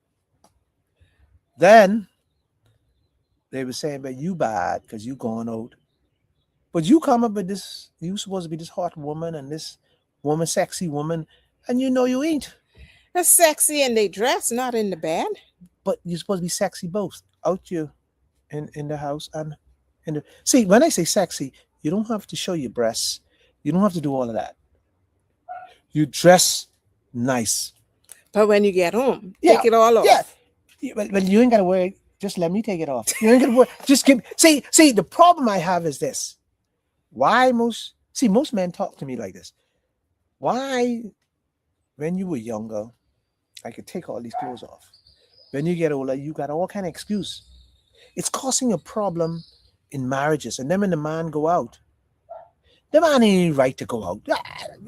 A: then they were saying, but you bad because you going out. But you come up with this, you supposed to be this hot woman and this woman, sexy woman, and you know you ain't.
B: They're sexy and they dress, not in the bed.
A: But you're supposed to be sexy both. Out you in the house and in the see, when I say sexy, you don't have to show your breasts. You don't have to do all of that. You dress nice.
B: But when you get home,
A: Yeah,
B: take it all off.
A: Yeah. But you ain't gotta worry. Just let me take it off. You ain't gonna worry. Just give see, the problem I have is this. Why most men talk to me like this? Why, when you were younger, I could take all these clothes off. When you get older, you got all kind of excuse. It's causing a problem in marriages. And then when the man go out, the man ain't right to go out.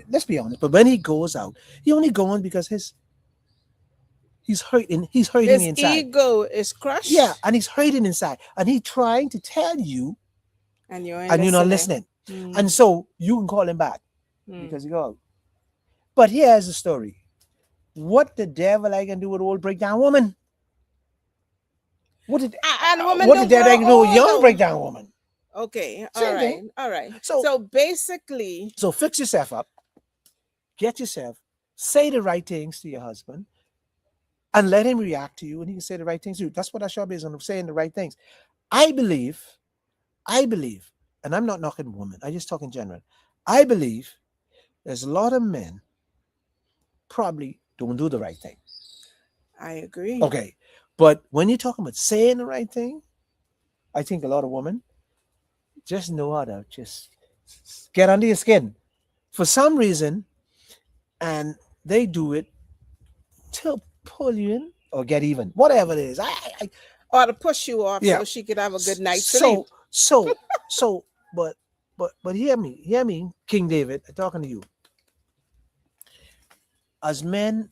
A: Let's be honest. But when he goes out, he only going because he's hurting
B: His
A: inside.
B: ego is crushed.
A: Yeah, and he's hurting inside. And he's trying to tell you
B: And you're
A: and you're not listening. And so you can call him back because you go out. But here's the story. What the devil I can do with old breakdown woman? What did
B: and women
A: what
B: don't
A: the devil I can do
B: grow
A: with young
B: old.
A: breakdown woman?
B: Okay,
A: Same
B: all right,
A: thing.
B: all right.
A: So
B: So basically,
A: so fix yourself up, get yourself, say the right things to your husband, and let him react to you, and he can say the right things to you. That's what our job is, on saying the right things. I believe, and I'm not knocking women, I just talk in general. I believe there's a lot of men probably don't do the right thing.
B: I agree.
A: Okay. But when you're talking about saying the right thing, I think a lot of women just know how to just get under your skin for some reason, and they do it to pull you in or get even, whatever it is.
B: Or to push you off
A: Yeah.
B: so she could have a good night's
A: So
B: sleep.
A: so, but hear me, King David, I'm talking to you. As men,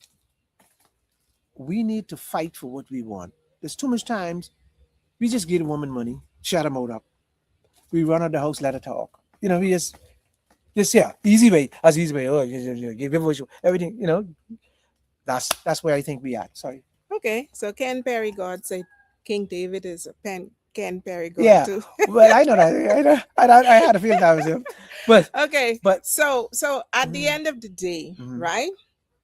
A: we need to fight for what we want. There's too much times we just give a woman money, shut her mouth up. We run out the house, let her talk. We just easy way, Oh, give everything. That's where I think we at. Sorry.
B: Okay, so Ken Perry God said King David is a Ken Perry God
A: Yeah.
B: too.
A: Well, I know that. I had a feeling that was him. But
B: Okay,
A: but
B: so at the
A: Mhm.
B: end of the day,
A: Mhm.
B: right?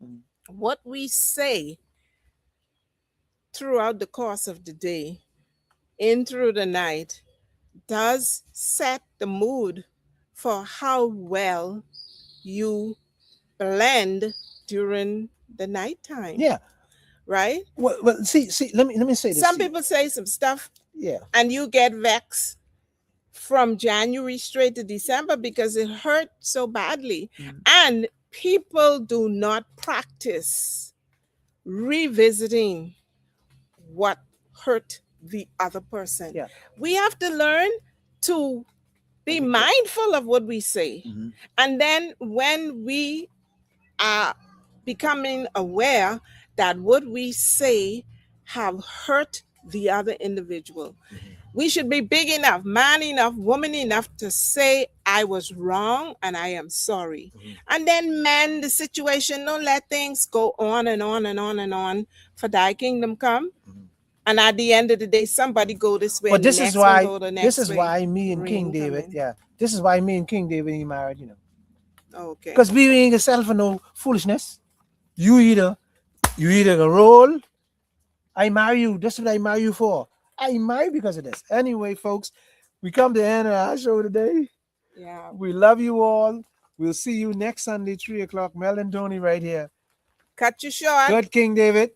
A: Mhm.
B: What we say throughout the course of the day, in through the night, does set the mood for how well you blend during the nighttime,
A: yeah.
B: right?
A: Well, see, let me say this.
B: Some
A: to you.
B: people say some stuff
A: Yeah.
B: and you get vexed from January straight to December because it hurt so badly.
A: Mhm.
B: And people do not practice revisiting what hurt the other person.
A: Yeah.
B: We have to learn to be mindful of what we say.
A: Mhm.
B: And then when we are becoming aware that what we say have hurt the other individual, we should be big enough, man enough, woman enough to say, I was wrong and I am sorry.
A: Mhm.
B: And then mend the situation. Don't let things go on and on and on and on for thy kingdom come.
A: Mhm.
B: And at the end of the day, somebody go this way
A: But
B: and the next one go the next way.
A: me and King
B: Rain
A: David,
B: coming.
A: yeah. This is why me and King David ain't married,
B: Okay.
A: because we ain't gonna settle for no foolishness. You either gonna roll. I marry you. This is what I marry you for. I marry because of this. Anyway, folks, we come to the end of our show today.
B: Yeah.
A: We love you all. We'll see you next Sunday, 3 o'clock. Mel and Tony right here.
B: Cut you short.
A: Good King David.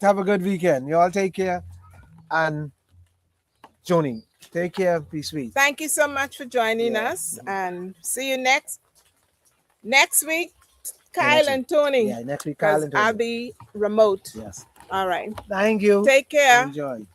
A: Have a good weekend. You all take care. And Joni, take care. Be sweet.
B: Thank you so much for joining
A: Yeah.
B: us, and see you next week,
A: Yeah,
B: Kyle
A: next
B: and
A: week.
B: Tony,
A: Yeah, next week, Kyle
B: because
A: and
B: I'll
A: Tony.
B: be remote.
A: Yes.
B: All right.
A: Thank you.
B: Take care.
A: Enjoy.